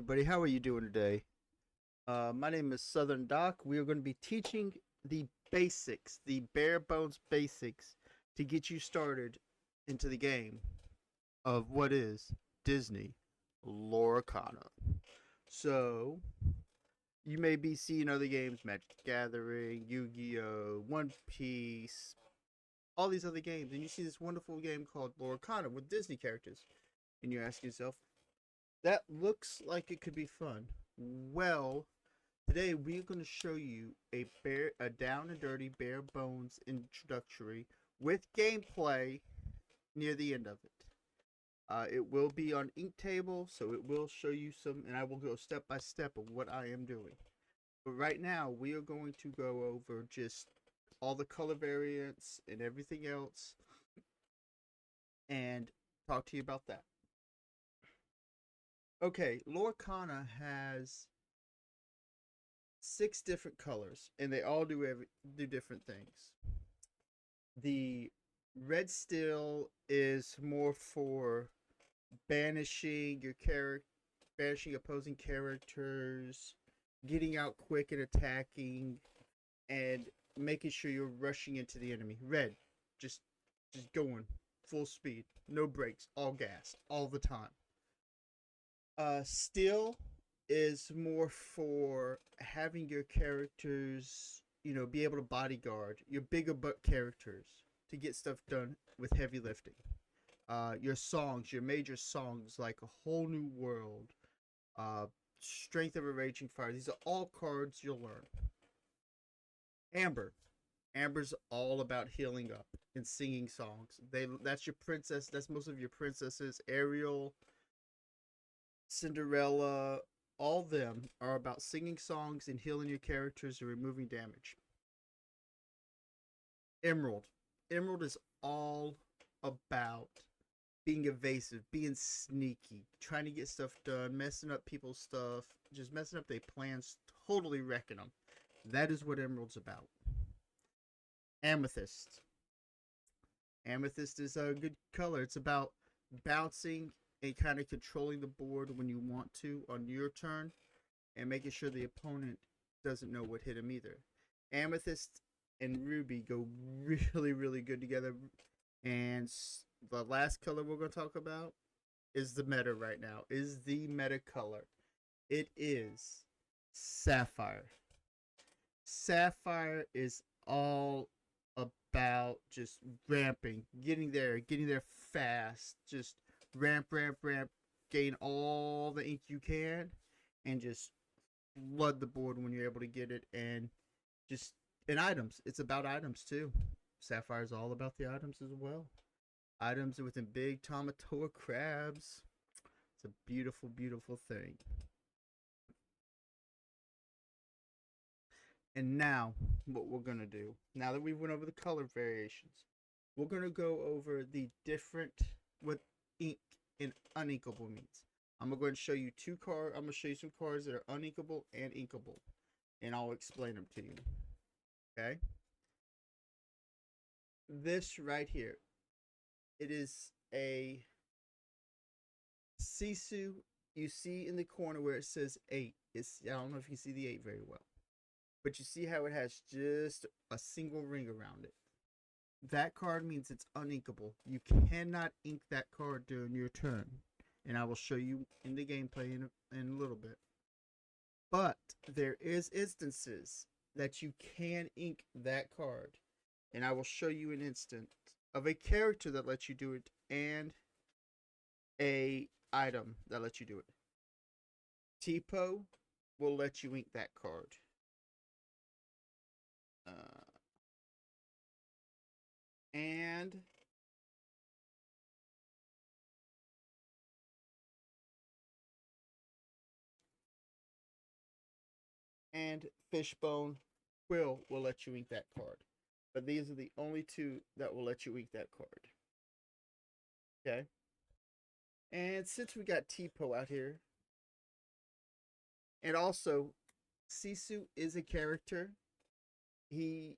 everybody. How are you doing today? My name is SuthrnDoc. We are going to be teaching the basics, the bare bones basics, to get you started into the game of what is Disney Lorcana. So, you may be seeing other games, Magic the Gathering, Yu-Gi-Oh, One Piece, all these other games, and you see this wonderful game called Lorcana with Disney characters, and you ask yourself, that looks like it could be fun. Well, today we're going to show you a down and dirty bare bones introductory with gameplay near the end of it. It will be on Inktable, so it will show you some, and I will go step by step of what I am doing. But right now, we are going to go over just all the color variants and everything else, and talk to you about that. Okay, Lorcana has 6 different colors, and they all do different things. The red steel is more for banishing banishing opposing characters, getting out quick and attacking, and making sure you're rushing into the enemy. Red, just going full speed, no brakes, all gas, all the time. Steel is more for having your characters, be able to bodyguard your bigger butt characters to get stuff done with heavy lifting. Your songs, your major songs like A Whole New World, Strength of a Raging Fire. These are all cards you'll learn. Amber. Amber's all about healing up and singing songs. That's your princess. That's most of your princesses. Ariel, Cinderella, all of them are about singing songs and healing your characters and removing damage. Emerald. Emerald is all about being evasive, being sneaky, trying to get stuff done, messing up people's stuff, just messing up their plans, totally wrecking them. That is what Emerald's about. Amethyst. Amethyst is a good color. It's about bouncing and kind of controlling the board when you want to on your turn and making sure the opponent doesn't know what hit him either. Amethyst and Ruby go really, really good together. And the last color we're going to talk about is the meta right now, is the meta color. It is Sapphire. Sapphire is all about just ramping, getting there fast, just ramp, gain all the ink you can, and just flood the board when you're able to get it, and items. It's about items too. Sapphire's all about the items as well. Items within big Tamatoa crabs. It's a beautiful, beautiful thing. And now, what we're going to do, now that we went over the color variations, we're going to go over the different, what ink and uninkable means. I'm going to go ahead and show you I'm going to show you some cards that are uninkable and inkable. And I'll explain them to you. Okay? This right here, it is a Sisu. You see in the corner where it says 8. I don't know if you see the 8 very well. But you see how it has just a single ring around it. That card means it's uninkable. You cannot ink that card during your turn. And I will show you in the gameplay in a little bit. But there is instances that you can ink that card. And I will show you an instant of a character that lets you do it and a item that lets you do it. Tipo will let you ink that card. And Fishbone will let you ink that card. But these are the only 2 that will let you ink that card. Okay? And since we got Tipo out here, and also Sisu is a character. He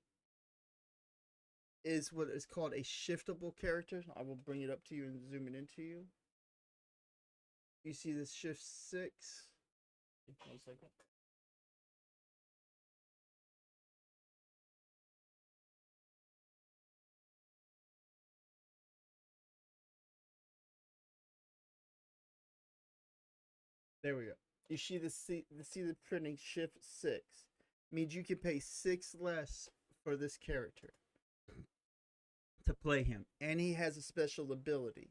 is what is called a shiftable character. I will bring it up to you and zoom it into you. You see this shift 6. 1 second. There we go. You see the printing shift 6 means you can pay 6 less for this character to play him, and he has a special ability,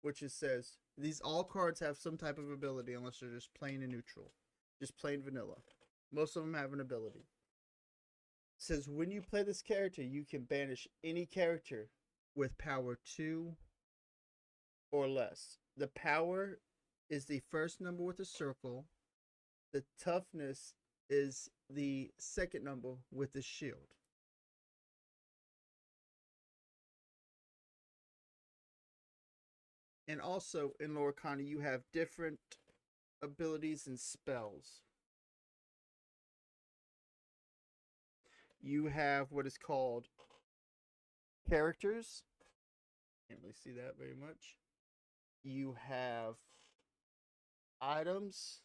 which it says these all cards have some type of ability unless they're just plain and neutral, just plain vanilla. Most of them have an ability. It says when you play this character, you can banish any character with power 2 or less. The power is the first number with a circle. The toughness is the second number with the shield. And also in Lorcana, you have different abilities and spells. You have what is called characters. Can't really see that very much. You have items.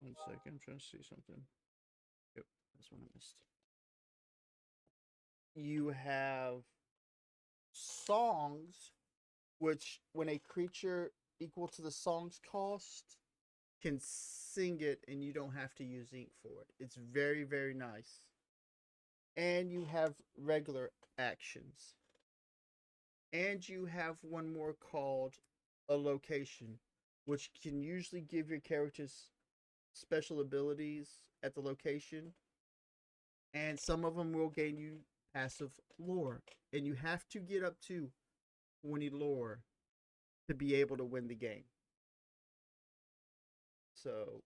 One second, I'm trying to see something. Yep, that's what I missed. You have songs, which when a creature equal to the song's cost can sing it and you don't have to use ink for it. It's very, very nice. And you have regular actions. And you have one more called a location, which can usually give your characters special abilities at the location. And some of them will gain you passive lore. And you have to get up to 20 lore to be able to win the game. So,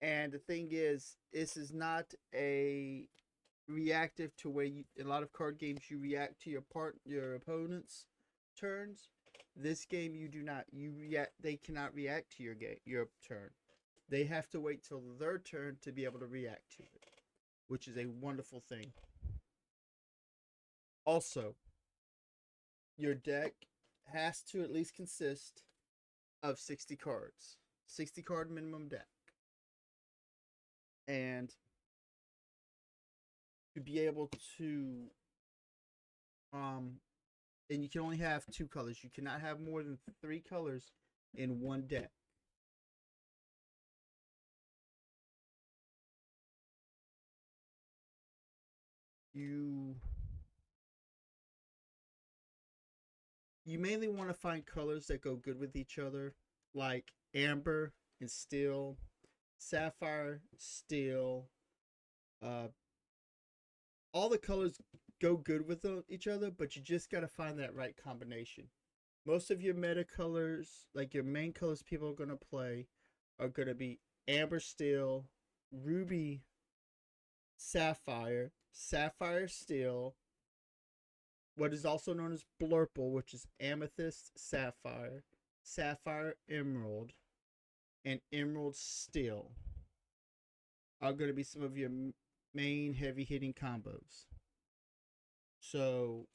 and the thing is, this is not a reactive to where you, in a lot of card games you react to your opponent's turns. This game you do not. You react. They cannot react to your turn. They have to wait till their turn to be able to react to it, which is a wonderful thing. Also, your deck has to at least consist of 60 cards. 60 card minimum deck. And to be able to and you can only have 2 colors. You cannot have more than 3 colors in one deck. You mainly want to find colors that go good with each other, like amber and steel, sapphire, steel. All the colors go good with each other, but you just got to find that right combination. Most of your meta colors, like your main colors people are going to play, are going to be amber steel, ruby sapphire, sapphire steel, what is also known as blurple, which is amethyst sapphire, sapphire emerald, and emerald steel are going to be some of your main heavy hitting combos. So,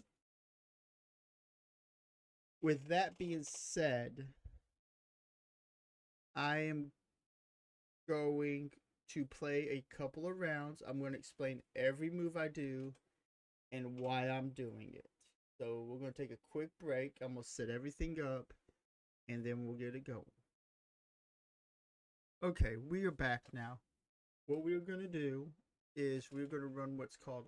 with that being said, I am going to play a couple of rounds. I'm going to explain every move I do and why I'm doing it. So we're going to take a quick break. I'm going to set everything up and then we'll get it going. Okay, we are back now. What we're going to do is we're going to run what's called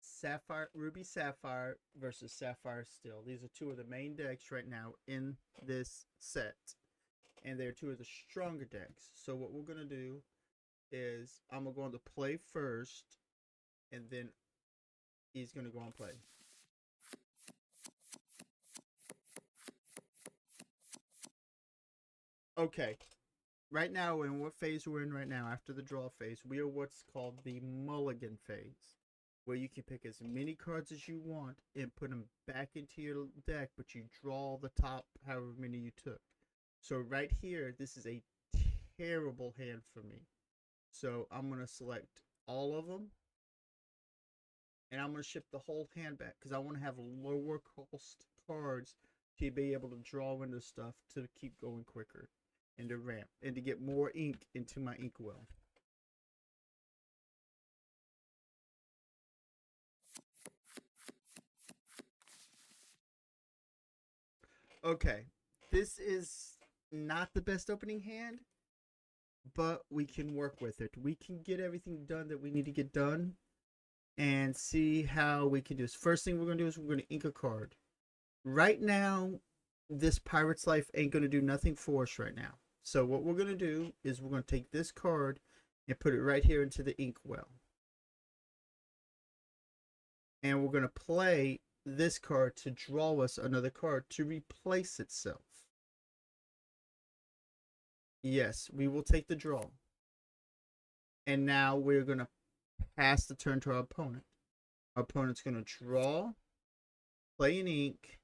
Sapphire, Ruby Sapphire versus Sapphire Steel. These are 2 of the main decks right now in this set. And they're 2 of the stronger decks. So what we're going to do is I'm going to play first, and then he's going to go and play. Okay. Right now, in what phase we're in right now, after the draw phase, we are what's called the mulligan phase, where you can pick as many cards as you want and put them back into your deck, but you draw the top however many you took. So right here, this is a terrible hand for me. So I'm going to select all of them. And I'm going to ship the whole hand back because I want to have lower cost cards to be able to draw into stuff to keep going quicker and to ramp and to get more ink into my inkwell. Okay, this is not the best opening hand, but we can work with it. We can get everything done that we need to get done and see how we can do this. First thing we're going to do is we're going to ink a card. Right now, this Pirate's Life ain't going to do nothing for us right now. So what we're going to do is we're going to take this card and put it right here into the inkwell. And we're going to play this card to draw us another card to replace itself. Yes, we will take the draw. And now we're going to pass the turn to our opponent. Our opponent's going to draw, play an ink,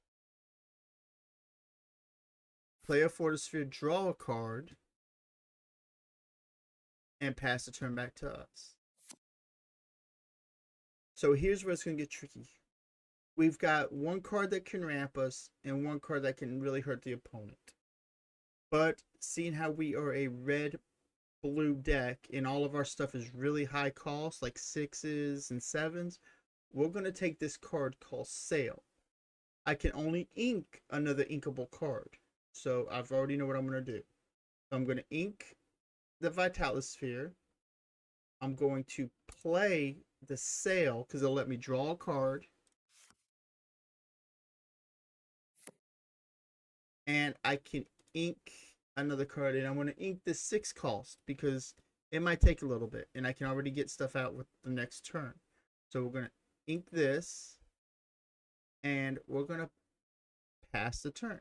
play a photosphere, draw a card, and pass the turn back to us. So here's where it's going to get tricky. We've got one card that can ramp us and one card that can really hurt the opponent. But seeing how we are a red-blue deck and all of our stuff is really high cost, like 6s and 7s, we're going to take this card called Sail. I can only ink another inkable card. So I've already know what I'm going to do. I'm going to ink the Vitalisphere. I'm going to play the Sail because it'll let me draw a card. And I can ink another card, and I'm going to ink the 6 cost because it might take a little bit, and I can already get stuff out with the next turn. So we're going to ink this, and we're going to pass the turn.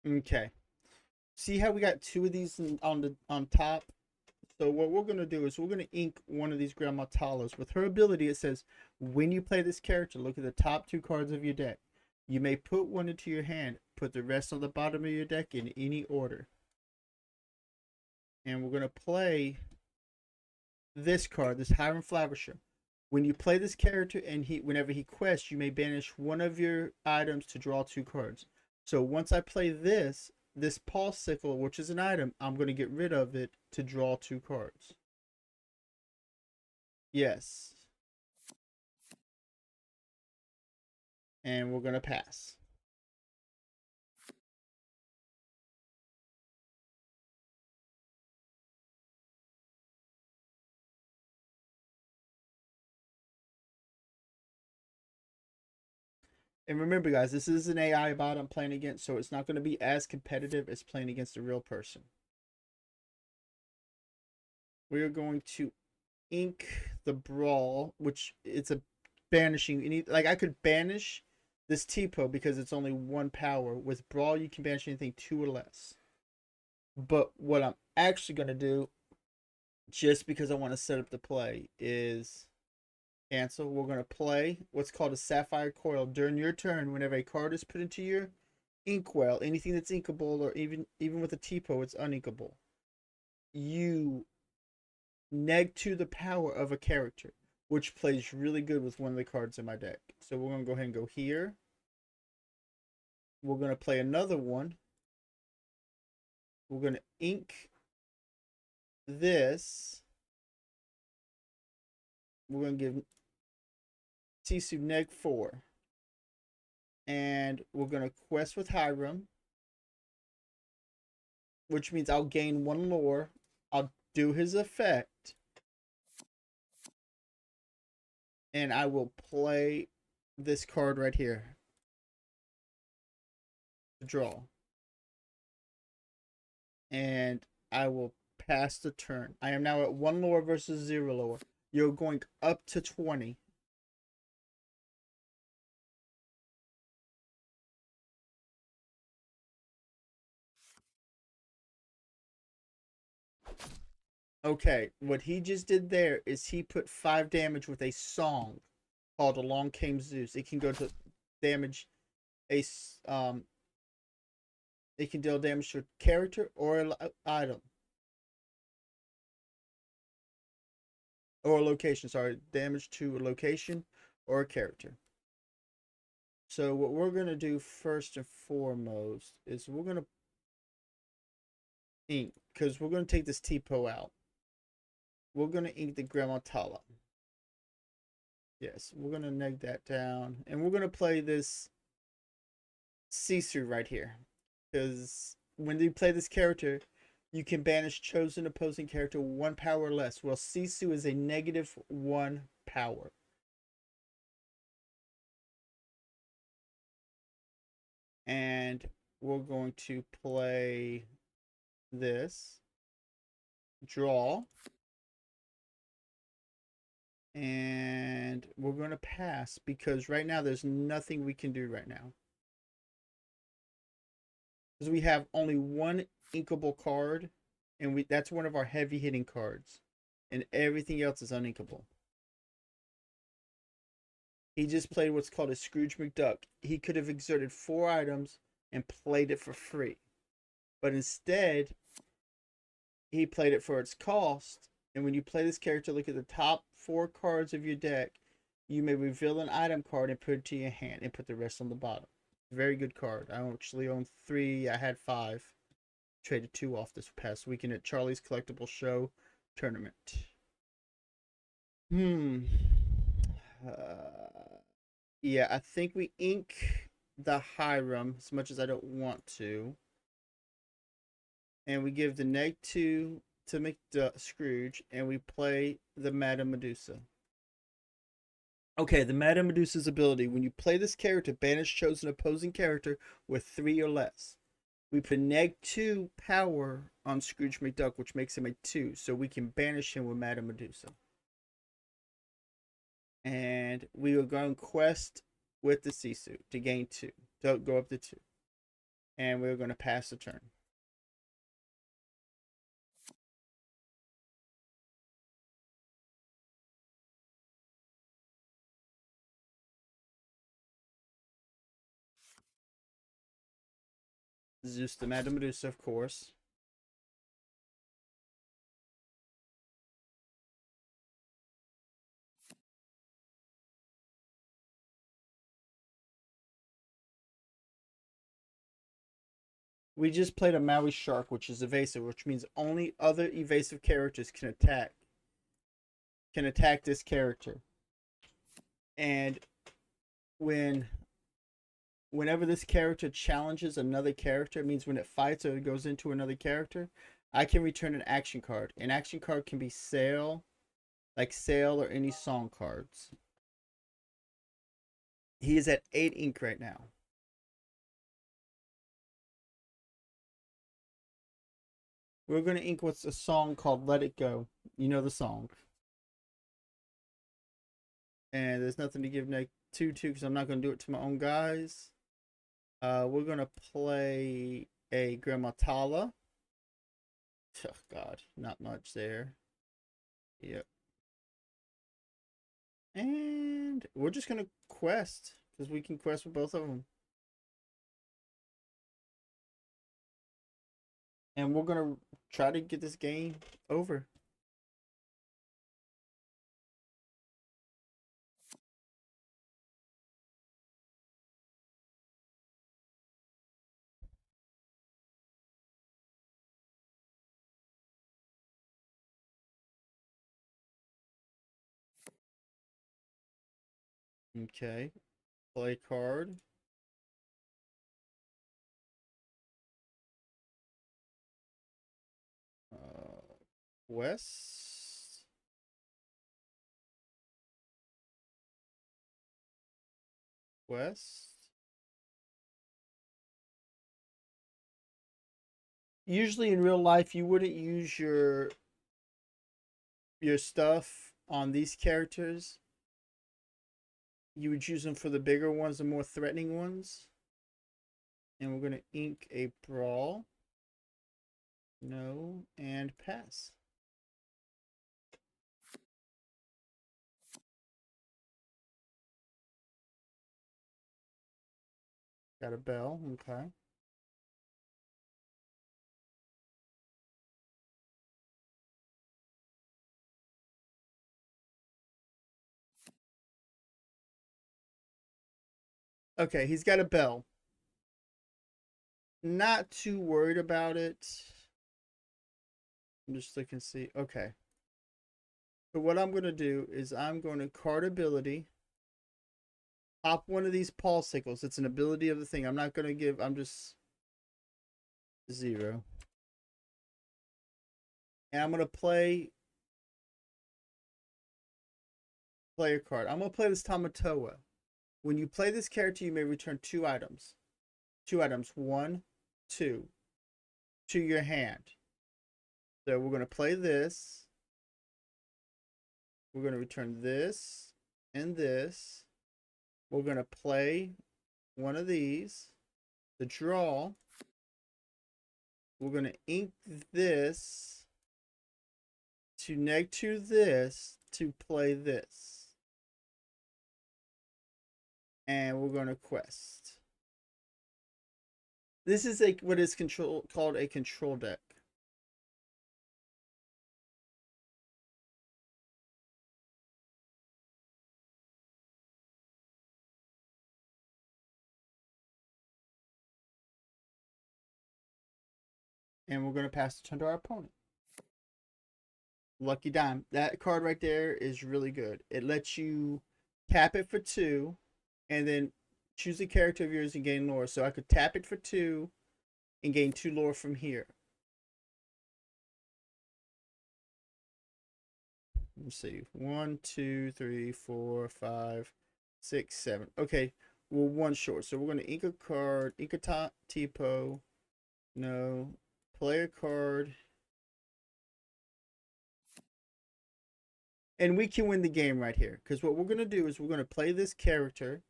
Okay. See how we got 2 of these on top? So what we're going to do is we're going to ink one of these Grandma Talos. With her ability, it says, when you play this character, look at the top 2 cards of your deck. You may put one into your hand. Put the rest on the bottom of your deck in any order. And we're going to play this card, this Hiram Flavisher. When you play this character and whenever he quests, you may banish one of your items to draw 2 cards. So once I play this Paw Sickle, which is an item, I'm going to get rid of it to draw 2 cards. Yes. And we're going to pass. And remember, guys, this is an AI bot I'm playing against, so it's not going to be as competitive as playing against a real person. We are going to ink the Brawl, which it's a banishing. Like, I could banish this T-Po because it's only 1 power. With Brawl, you can banish anything 2 or less. But what I'm actually going to do, just because I want to set up the play, is cancel. We're going to play what's called a Sapphire Coil. During your turn, whenever a card is put into your inkwell, anything that's inkable, or even with a T-Po, it's uninkable. You neg to the power of a character, which plays really good with one of the cards in my deck. So we're going to go ahead and go here. We're going to play another one. We're going to ink this. We're going to give Sisu neg 4. And we're going to quest with Hiram, which means I'll gain 1 lore. I'll do his effect. And I will play this card right here to draw. And I will pass the turn. I am now at 1 lore versus 0 lore. You're going up to 20. Okay, what he just did there is he put 5 damage with a song called Along Came Zeus. It can go to damage a it can deal damage to a character or an item or a location. Sorry, damage to a location or a character. So what we're gonna do first and foremost is we're gonna ink because we're gonna take this Tipo out. We're gonna ink the Grammatala. Yes, we're gonna neg that down, and we're gonna play this Sisu right here, because when you play this character, you can banish chosen opposing character 1 power or less. Well, Sisu is a -1 power. And we're going to play this, draw, and we're going to pass because right now there's nothing we can do right now. Because we have only 1 inkable card, and that's one of our heavy hitting cards, and everything else is uninkable. He just played what's called a Scrooge McDuck. He could have exerted 4 items and played it for free, but instead he played it for its cost. And when you play this character, look at the top 4 cards of your deck. You may reveal an item card and put it to your hand and put the rest on the bottom. Very good card. I actually own 3. I had 5. Traded 2 off this past weekend at Charlie's Collectible Show tournament. Yeah, I think we ink the Hiram as much as I don't want to. And we give the -2 to Scrooge, and we play the Madame Medusa. Okay, the Madame Medusa's ability. When you play this character, banish chosen opposing character with 3 or less. We put -2 power on Scrooge McDuck, which makes him a 2, so we can banish him with Madame Medusa. And we will go on quest with the Sisu to gain 2. So go up to 2. And we're going to pass the turn. Zeus the Madame Medusa, of course. We just played a Maui Shark, which is evasive, which means only other evasive characters can attack this character. And whenever this character challenges another character, it means when it fights or it goes into another character, I can return an action card. An action card can be Sail, like Sail or any song cards. He is at 8 ink right now. We're going to ink what's a song called Let It Go. You know the song. And there's nothing to give -2 to because I'm not going to do it to my own guys. We're going to play a Grammatala. Oh, God, not much there. Yep. And we're just going to quest because we can quest with both of them. And we're going to try to get this game over. Okay. Play card. Quest. Quest. Usually in real life, you wouldn't use your stuff on these characters. You would use them for the bigger ones, the more threatening ones. And we're going to ink a Brawl. No, and pass. Got a bell. Okay. Okay, he's got a bell. Not too worried about it. I'm just looking to see. Okay. So what I'm going to do is I'm going to card ability. Pop one of these paw sickles. It's an ability of the thing. I'm not going to give. I'm just 0. And I'm going to play a card. I'm going to play this Tamatoa. When you play this character, you may return 2 items. 2 items. 1, 2. To your hand. So we're going to play this. We're going to return this and this. We're going to play one of these. The draw. We're going to ink this to -2 this to play this. And we're going to quest. This is what is called a control deck. And we're going to pass the turn to our opponent. Lucky Dime. That card right there is really good. It lets you tap it for 2 and then choose a character of yours and gain lore. So I could tap it for 2 and gain 2 lore from here. Let's see. 1, 2, 3, 4, 5, 6, 7. Okay. Well, 1 short. So we're going to ink a card. Ink a Tipo. No. Play a card. And we can win the game right here. Because what we're going to do is we're going to play this character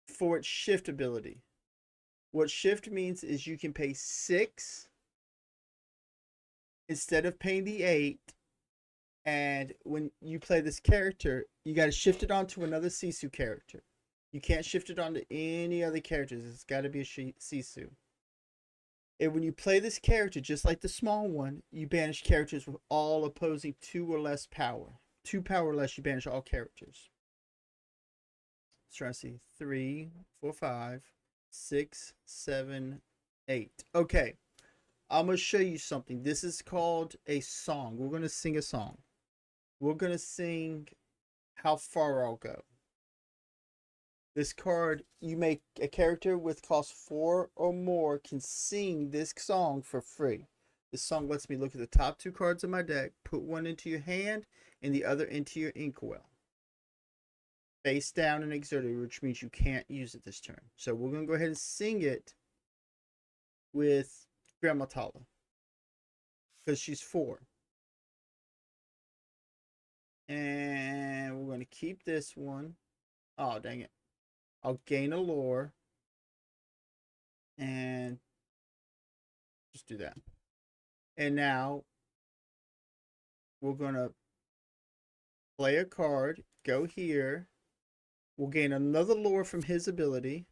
for its shift ability. What shift means is you can pay 6 instead of paying the 8. And when you play this character, you got to shift it onto another Sisu character. You can't shift it onto any other characters. It's got to be a Sisu. And when you play this character, just like the small one, you banish characters with all opposing 2 or less power. 2 power or less, you banish all characters. Let's try to see. 3, 4, 5, 6, 7, 8. Okay. I'm going to show you something. This is called a song. We're going to sing a song. We're going to sing How Far I'll Go. This card, you make a character with cost 4 or more can sing this song for free. This song lets me look at the top 2 cards of my deck, put one into your hand and the other into your inkwell. Face down and exerted, which means you can't use it this turn. So we're going to go ahead and sing it with Grandma Tala. Because she's 4. And we're going to keep this one. Oh, dang it. I'll gain a lore. And just do that. And now we're going to play a card. Go here. We'll gain another lore from his ability.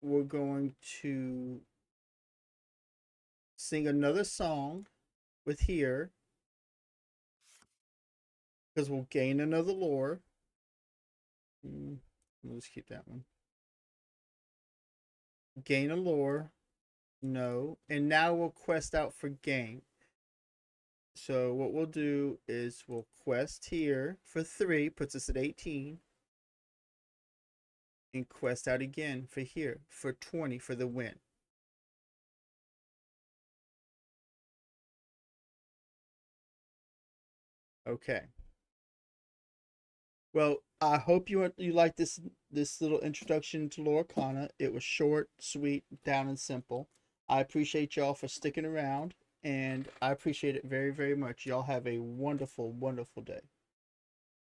We're going to sing another song with here. Because we'll gain another lore. We'll just keep that one. Gain a lore. No. And now we'll quest out for game. So what we'll do is we'll quest here for 3. Puts us at 18. And quest out again for here. For 20 for the win. Okay. Well, I hope you like this little introduction to Lorcana. It was short, sweet, down and simple. I appreciate y'all for sticking around, and I appreciate it very, very much. Y'all have a wonderful, wonderful day.